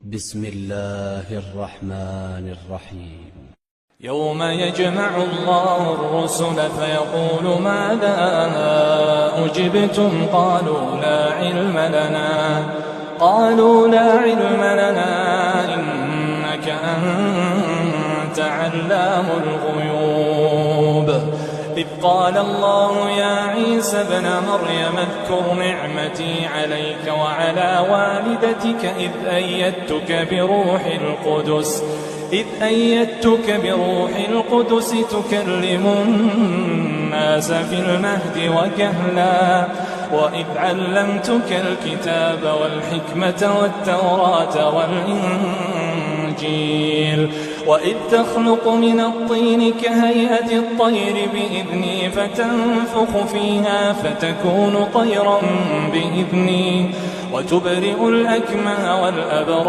بسم الله الرحمن الرحيم. يوم يجمع الله الرسل فيقول ماذا أجبتم؟ قالوا لا علم لنا إنك أنت علام الغيوب. إذ قال الله يا عيسى ابن مريم اذكر نعمتي عليك وعلى والدتك إذ أيدتك بروح القدس تكلم الناس في المهد وكهلا وإذ علمتك الكتاب والحكمة والتوراة والإنجيل وإذ تخلق من الطين كهيئة الطير بإذني فتنفخ فيها فتكون طيرا بإذني وتبرئ الأكمه والأبرص